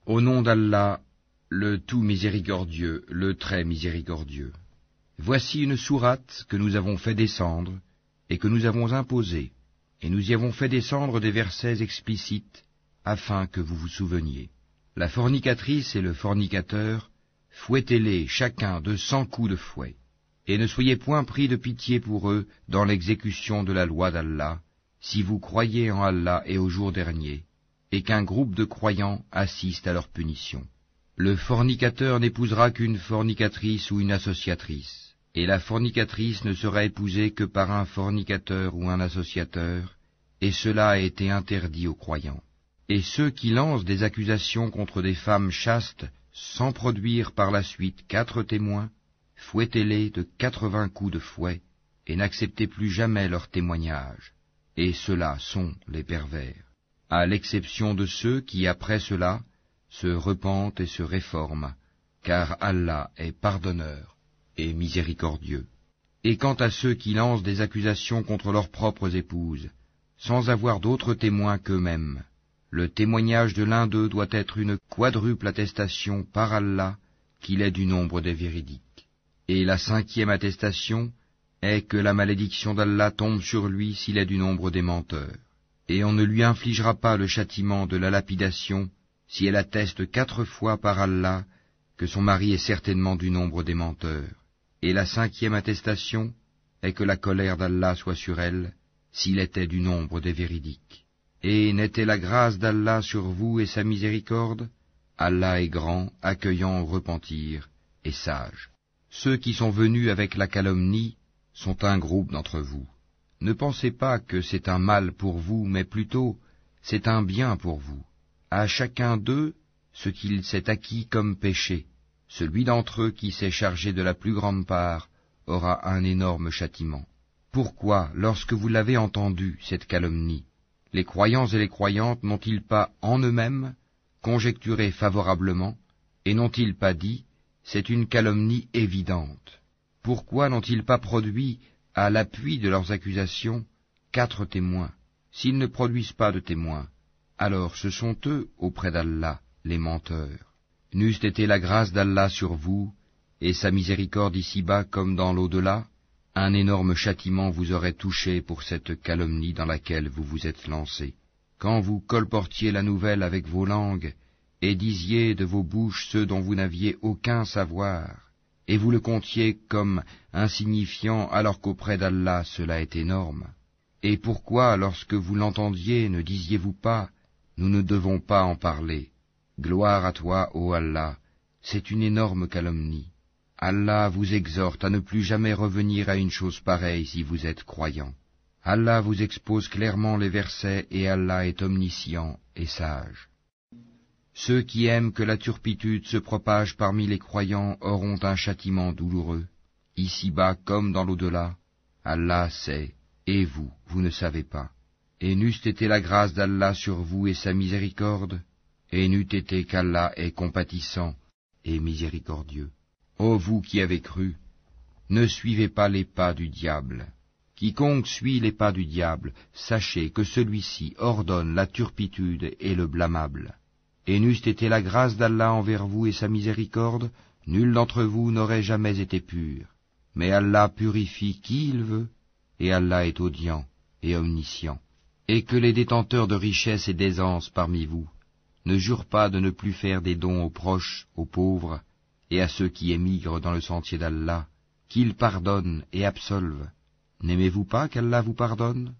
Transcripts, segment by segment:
Au nom d'Allah, le tout miséricordieux, le très miséricordieux. Voici une sourate que nous avons fait descendre et que nous avons imposée, et nous y avons fait descendre des versets explicites afin que vous vous souveniez. La fornicatrice et le fornicateur, fouettez-les chacun de 100 coups de fouet, et ne soyez point pris de pitié pour eux dans l'exécution de la loi d'Allah, si vous croyez en Allah et au jour dernier, et qu'un groupe de croyants assiste à leur punition. Le fornicateur n'épousera qu'une fornicatrice ou une associatrice, et la fornicatrice ne sera épousée que par un fornicateur ou un associateur, et cela a été interdit aux croyants. Et ceux qui lancent des accusations contre des femmes chastes, sans produire par la suite 4 témoins, fouettez-les de 80 coups de fouet, et n'acceptez plus jamais leur témoignage. Et ceux-là sont les pervers, à l'exception de ceux qui, après cela, se repentent et se réforment, car Allah est pardonneur et miséricordieux. Et quant à ceux qui lancent des accusations contre leurs propres épouses, sans avoir d'autres témoins qu'eux-mêmes, le témoignage de l'un d'eux doit être une quadruple attestation par Allah qu'il est du nombre des véridiques. Et la 5e attestation est que la malédiction d'Allah tombe sur lui s'il est du nombre des menteurs. Et on ne lui infligera pas le châtiment de la lapidation si elle atteste 4 fois par Allah que son mari est certainement du nombre des menteurs. Et la 5e attestation est que la colère d'Allah soit sur elle s'il était du nombre des véridiques. Et n'était la grâce d'Allah sur vous et sa miséricorde? Allah est grand, accueillant au repentir, et sage. Ceux qui sont venus avec la calomnie sont un groupe d'entre vous. Ne pensez pas que c'est un mal pour vous, mais plutôt c'est un bien pour vous. À chacun d'eux ce qu'il s'est acquis comme péché. Celui d'entre eux qui s'est chargé de la plus grande part aura un énorme châtiment. Pourquoi, lorsque vous l'avez entendu, cette calomnie, les croyants et les croyantes n'ont-ils pas en eux-mêmes conjecturé favorablement, et n'ont-ils pas dit, c'est une calomnie évidente? Pourquoi n'ont-ils pas produit, à l'appui de leurs accusations, 4 témoins? S'ils ne produisent pas de témoins, alors ce sont eux, auprès d'Allah, les menteurs. N'eût été la grâce d'Allah sur vous, et sa miséricorde ici-bas comme dans l'au-delà, un énorme châtiment vous aurait touché pour cette calomnie dans laquelle vous vous êtes lancés. Quand vous colportiez la nouvelle avec vos langues, et disiez de vos bouches ceux dont vous n'aviez aucun savoir, et vous le comptiez comme insignifiant alors qu'auprès d'Allah cela est énorme. Et pourquoi, lorsque vous l'entendiez, ne disiez-vous pas, nous ne devons pas en parler? Gloire à toi, ô Allah, c'est une énorme calomnie. Allah vous exhorte à ne plus jamais revenir à une chose pareille si vous êtes croyants. Allah vous expose clairement les versets et Allah est omniscient et sage. Ceux qui aiment que la turpitude se propage parmi les croyants auront un châtiment douloureux, ici-bas comme dans l'au-delà. Allah sait, et vous, vous ne savez pas. Et n'eût été la grâce d'Allah sur vous et sa miséricorde, et n'eût été qu'Allah est compatissant et miséricordieux. Ô vous qui avez cru, ne suivez pas les pas du diable. Quiconque suit les pas du diable, sachez que celui-ci ordonne la turpitude et le blâmable. Et n'eût été la grâce d'Allah envers vous et sa miséricorde, nul d'entre vous n'aurait jamais été pur. Mais Allah purifie qui il veut, et Allah est audient et omniscient. Et que les détenteurs de richesses et d'aisance parmi vous ne jurent pas de ne plus faire des dons aux proches, aux pauvres, et à ceux qui émigrent dans le sentier d'Allah, qu'il pardonne et absolve. N'aimez-vous pas qu'Allah vous pardonne?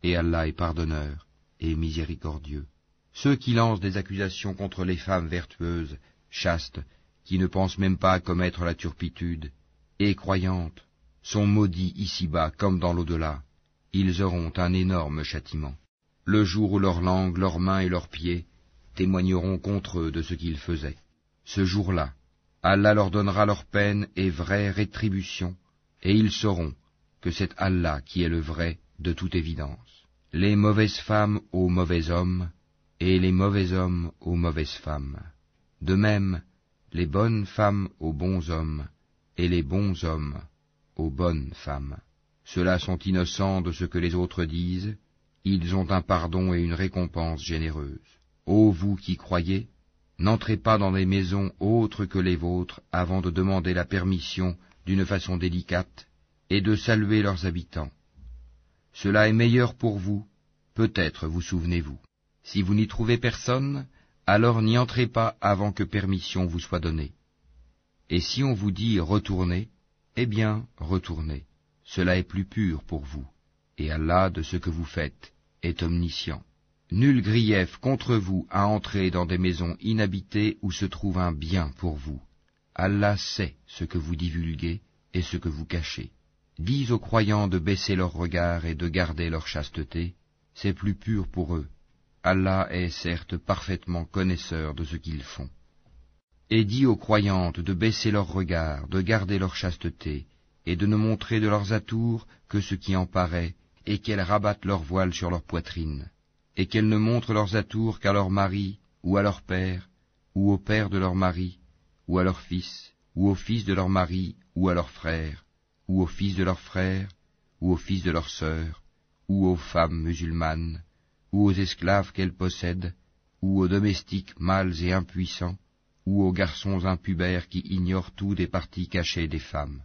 Et Allah est pardonneur et miséricordieux. Ceux qui lancent des accusations contre les femmes vertueuses, chastes, qui ne pensent même pas à commettre la turpitude, et croyantes, sont maudits ici-bas comme dans l'au-delà. Ils auront un énorme châtiment. Le jour où leur langue, leurs mains et leurs pieds témoigneront contre eux de ce qu'ils faisaient. Ce jour-là, Allah leur donnera leur peine et vraie rétribution, et ils sauront que c'est Allah qui est le vrai de toute évidence. Les mauvaises femmes aux mauvais hommes, et les mauvais hommes aux mauvaises femmes. De même, les bonnes femmes aux bons hommes, et les bons hommes aux bonnes femmes. Ceux-là sont innocents de ce que les autres disent, ils ont un pardon et une récompense généreuse. Ô vous qui croyez, N'entrez pas dans des maisons autres que les vôtres avant de demander la permission d'une façon délicate et de saluer leurs habitants. Cela est meilleur pour vous, peut-être vous souvenez-vous. Si vous n'y trouvez personne, alors n'y entrez pas avant que permission vous soit donnée. Et si on vous dit retournez, eh bien retournez. Cela est plus pur pour vous, et Allah, de ce que vous faites, est omniscient. Nul grief contre vous à entrer dans des maisons inhabitées où se trouve un bien pour vous. Allah sait ce que vous divulguez et ce que vous cachez. Dis aux croyants de baisser leur regard et de garder leur chasteté, c'est plus pur pour eux. Allah est certes parfaitement connaisseur de ce qu'ils font. Et dis aux croyantes de baisser leur regard, de garder leur chasteté, et de ne montrer de leurs atours que ce qui en paraît, et qu'elles rabattent leur voile sur leur poitrine, et qu'elles ne montrent leurs atours qu'à leur mari, ou à leur père, ou au père de leur mari, ou à leur fils, ou au fils de leur mari, ou à leur frère, ou au fils de leur frère, ou au fils de leur sœur, ou aux femmes musulmanes, ou aux esclaves qu'elles possèdent, ou aux domestiques mâles et impuissants, ou aux garçons impubères qui ignorent tout des parties cachées des femmes,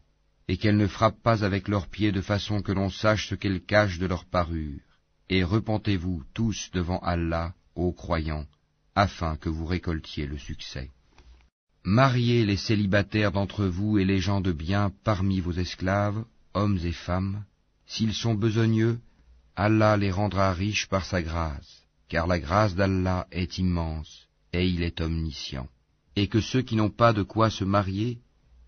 et qu'elles ne frappent pas avec leurs pieds de façon que l'on sache ce qu'elles cachent de leur parure. Et repentez-vous tous devant Allah, ô croyants, afin que vous récoltiez le succès. Mariez les célibataires d'entre vous et les gens de bien parmi vos esclaves, hommes et femmes. S'ils sont besogneux, Allah les rendra riches par sa grâce, car la grâce d'Allah est immense, et il est omniscient. Et que ceux qui n'ont pas de quoi se marier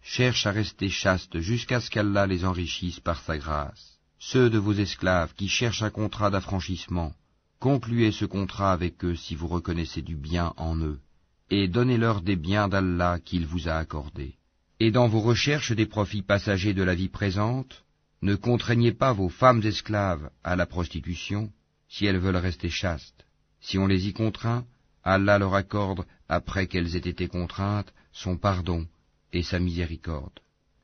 cherchent à rester chastes jusqu'à ce qu'Allah les enrichisse par sa grâce. Ceux de vos esclaves qui cherchent un contrat d'affranchissement, concluez ce contrat avec eux si vous reconnaissez du bien en eux, et donnez-leur des biens d'Allah qu'il vous a accordés. Et dans vos recherches des profits passagers de la vie présente, ne contraignez pas vos femmes esclaves à la prostitution, si elles veulent rester chastes. Si on les y contraint, Allah leur accorde, après qu'elles aient été contraintes, son pardon et sa miséricorde.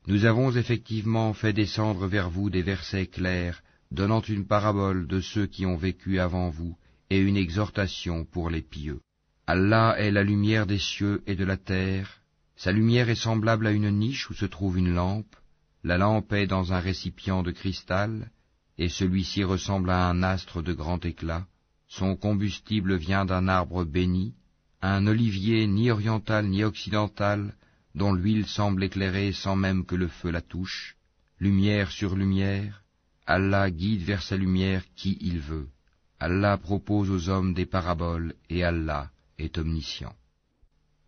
Nous avons effectivement fait descendre vers vous des versets clairs, donnant une parabole de ceux qui ont vécu avant vous, et une exhortation pour les pieux. Allah est la lumière des cieux et de la terre. Sa lumière est semblable à une niche où se trouve une lampe. La lampe est dans un récipient de cristal, et celui-ci ressemble à un astre de grand éclat. Son combustible vient d'un arbre béni, un olivier ni oriental ni occidental, dont l'huile semble éclairer sans même que le feu la touche. Lumière sur lumière, Allah guide vers sa lumière qui il veut. Allah propose aux hommes des paraboles, et Allah est omniscient.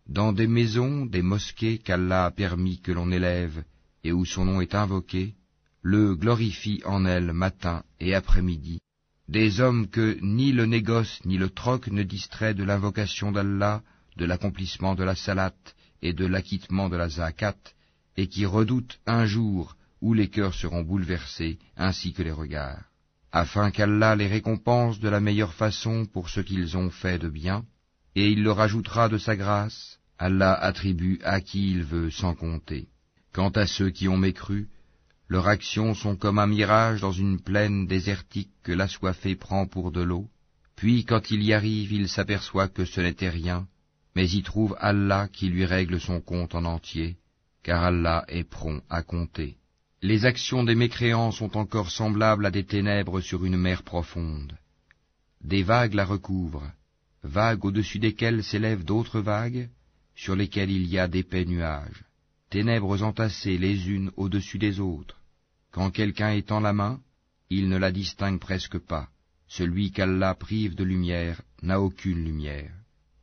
Dans des maisons, des mosquées qu'Allah a permis que l'on élève, et où son nom est invoqué, le glorifie en elles matin et après-midi. Des hommes que ni le négoce ni le troc ne distrait de l'invocation d'Allah, de l'accomplissement de la salate et de l'acquittement de la zakat, et qui redoutent un jour où les cœurs seront bouleversés, ainsi que les regards, afin qu'Allah les récompense de la meilleure façon pour ce qu'ils ont fait de bien, et il leur ajoutera de sa grâce. Allah attribue à qui il veut sans compter. Quant à ceux qui ont mécru, leurs actions sont comme un mirage dans une plaine désertique que l'assoiffé prend pour de l'eau, puis quand il y arrive, il s'aperçoit que ce n'était rien, mais y trouve Allah qui lui règle son compte en entier, car Allah est prompt à compter. Les actions des mécréants sont encore semblables à des ténèbres sur une mer profonde. Des vagues la recouvrent, vagues au-dessus desquelles s'élèvent d'autres vagues, sur lesquelles il y a d'épais nuages, ténèbres entassées les unes au-dessus des autres. Quand quelqu'un étend la main, il ne la distingue presque pas. Celui qu'Allah prive de lumière n'a aucune lumière.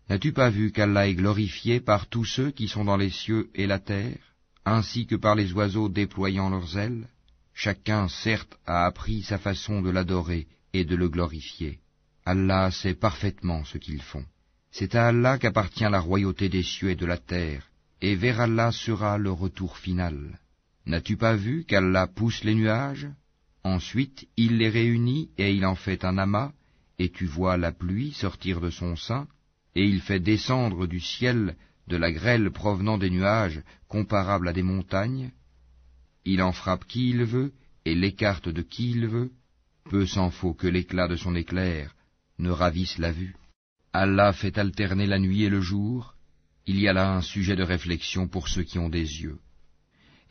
N'as-tu pas vu qu'Allah est glorifié par tous ceux qui sont dans les cieux et la terre, ainsi que par les oiseaux déployant leurs ailes? Chacun, certes, a appris sa façon de l'adorer et de le glorifier. Allah sait parfaitement ce qu'ils font. C'est à Allah qu'appartient la royauté des cieux et de la terre, et vers Allah sera le retour final. N'as-tu pas vu qu'Allah pousse les nuages? Ensuite, il les réunit et il en fait un amas, et tu vois la pluie sortir de son sein, et il fait descendre du ciel de la grêle provenant des nuages, comparable à des montagnes. Il en frappe qui il veut, et l'écarte de qui il veut. Peu s'en faut que l'éclat de son éclair ne ravisse la vue. Allah fait alterner la nuit et le jour, Il y a là un sujet de réflexion pour ceux qui ont des yeux.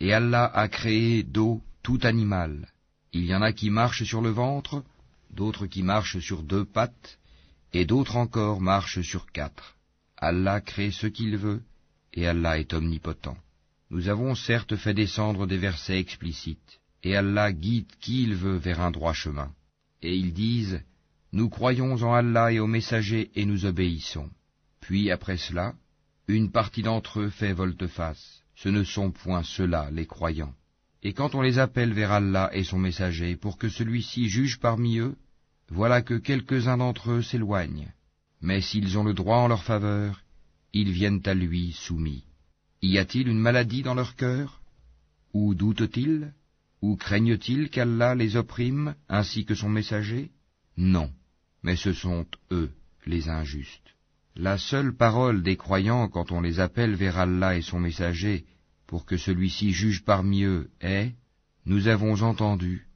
Et Allah a créé d'eau tout animal. Il y en a qui marchent sur le ventre, d'autres qui marchent sur 2 pattes, et d'autres encore marchent sur 4. Allah crée ce qu'il veut, et Allah est omnipotent. Nous avons certes fait descendre des versets explicites, et Allah guide qui il veut vers un droit chemin. Et ils disent, nous croyons en Allah et aux messagers et nous obéissons. Puis après cela, une partie d'entre eux fait volte-face. Ce ne sont point ceux-là les croyants. Et quand on les appelle vers Allah et son messager pour que celui-ci juge parmi eux, voilà que quelques-uns d'entre eux s'éloignent. Mais s'ils ont le droit en leur faveur, ils viennent à lui soumis. Y a-t-il une maladie dans leur cœur? Ou doutent-ils? Ou craignent-ils qu'Allah les opprime ainsi que son messager? Non, mais ce sont eux, les injustes. La seule parole des croyants quand on les appelle vers Allah et son messager, pour que celui-ci juge parmi eux, est « Nous avons entendu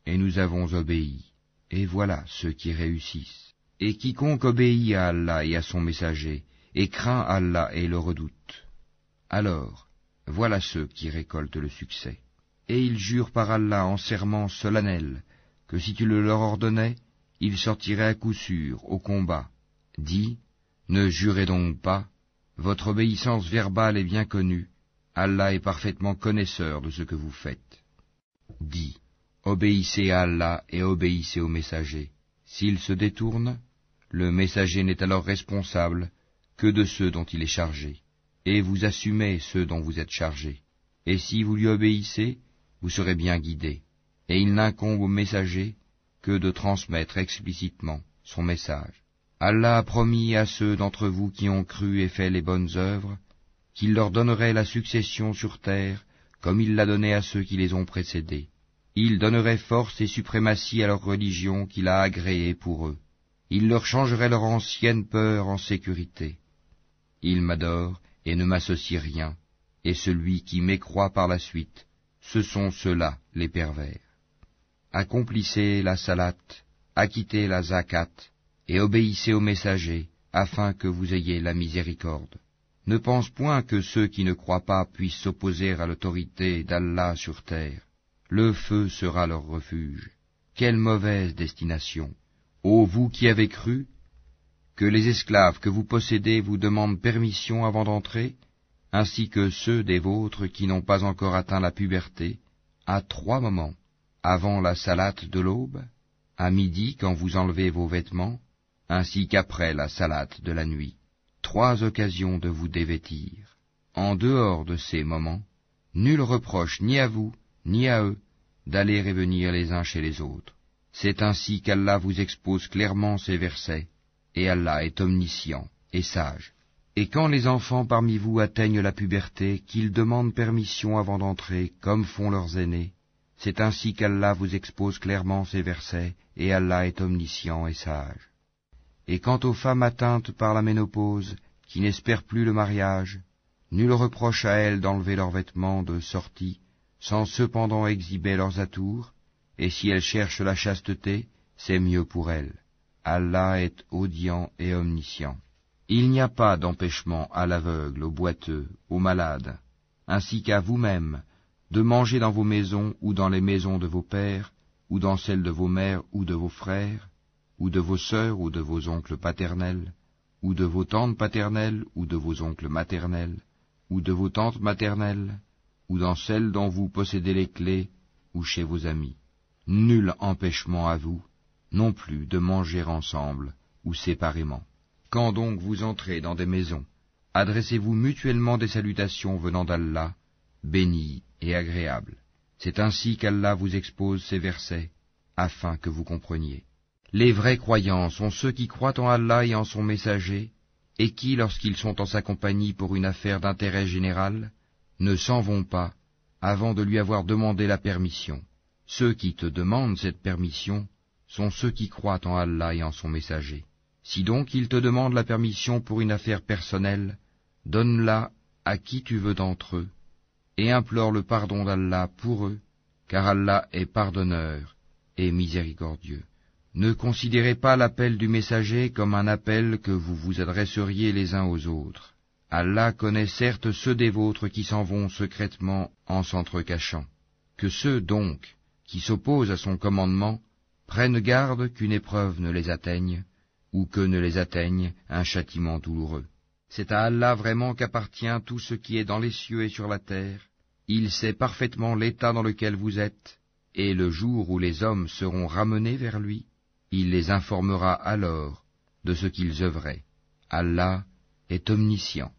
et nous avons obéi. » Et voilà ceux qui réussissent. Et quiconque obéit à Allah et à son messager, et craint Allah et le redoute, alors voilà ceux qui récoltent le succès. Et ils jurent par Allah en serment solennel, que si tu le leur ordonnais, ils sortiraient à coup sûr au combat. Dis, ne jurez donc pas, votre obéissance verbale est bien connue, Allah est parfaitement connaisseur de ce que vous faites. Dis, obéissez à Allah et obéissez au messager. S'il se détourne, le messager n'est alors responsable que de ceux dont il est chargé, et vous assumez ceux dont vous êtes chargés. Et si vous lui obéissez, vous serez bien guidés, et il n'incombe au messager que de transmettre explicitement son message. Allah a promis à ceux d'entre vous qui ont cru et fait les bonnes œuvres, qu'il leur donnerait la succession sur terre, comme il l'a donné à ceux qui les ont précédés. Il donnerait force et suprématie à leur religion qu'il a agréée pour eux. Il leur changerait leur ancienne peur en sécurité. Ils m'adorent et ne m'associent rien, et celui qui m'écroit par la suite, ce sont ceux-là les pervers. Accomplissez la salat, acquittez la zakat, et obéissez au messager, afin que vous ayez la miséricorde. Ne pense point que ceux qui ne croient pas puissent s'opposer à l'autorité d'Allah sur terre. Le feu sera leur refuge. Quelle mauvaise destination! Ô vous qui avez cru, que les esclaves que vous possédez vous demandent permission avant d'entrer, ainsi que ceux des vôtres qui n'ont pas encore atteint la puberté, à 3 moments, avant la salate de l'aube, à midi quand vous enlevez vos vêtements, ainsi qu'après la salate de la nuit. 3 occasions de vous dévêtir. En dehors de ces moments, nul reproche ni à vous, ni à eux, d'aller et venir les uns chez les autres. C'est ainsi qu'Allah vous expose clairement ces versets, et Allah est omniscient et sage. Et quand les enfants parmi vous atteignent la puberté, qu'ils demandent permission avant d'entrer, comme font leurs aînés, c'est ainsi qu'Allah vous expose clairement ces versets, et Allah est omniscient et sage. Et quant aux femmes atteintes par la ménopause, qui n'espèrent plus le mariage, nul reproche à elles d'enlever leurs vêtements de sortie, sans cependant exhiber leurs atours, et si elles cherchent la chasteté, c'est mieux pour elles. Allah est audient et omniscient. Il n'y a pas d'empêchement à l'aveugle, au boiteux, aux malades, ainsi qu'à vous-mêmes, de manger dans vos maisons ou dans les maisons de vos pères, ou dans celles de vos mères ou de vos frères, ou de vos sœurs ou de vos oncles paternels, ou de vos tantes paternelles ou de vos oncles maternels, ou de vos tantes maternelles, ou dans celles dont vous possédez les clés, ou chez vos amis. Nul empêchement à vous, non plus de manger ensemble ou séparément. Quand donc vous entrez dans des maisons, adressez-vous mutuellement des salutations venant d'Allah, bénies et agréables. C'est ainsi qu'Allah vous expose ces versets, afin que vous compreniez. Les vrais croyants sont ceux qui croient en Allah et en son messager, et qui, lorsqu'ils sont en sa compagnie pour une affaire d'intérêt général, ne s'en vont pas avant de lui avoir demandé la permission. Ceux qui te demandent cette permission sont ceux qui croient en Allah et en son messager. Si donc ils te demandent la permission pour une affaire personnelle, donne-la à qui tu veux d'entre eux, et implore le pardon d'Allah pour eux, car Allah est pardonneur et miséricordieux. Ne considérez pas l'appel du messager comme un appel que vous vous adresseriez les uns aux autres. Allah connaît certes ceux des vôtres qui s'en vont secrètement en s'entrecachant. Que ceux, donc, qui s'opposent à son commandement, prennent garde qu'une épreuve ne les atteigne, ou que ne les atteigne un châtiment douloureux. C'est à Allah vraiment qu'appartient tout ce qui est dans les cieux et sur la terre. Il sait parfaitement l'état dans lequel vous êtes, et le jour où les hommes seront ramenés vers lui, il les informera alors de ce qu'ils œuvraient. Allah est omniscient.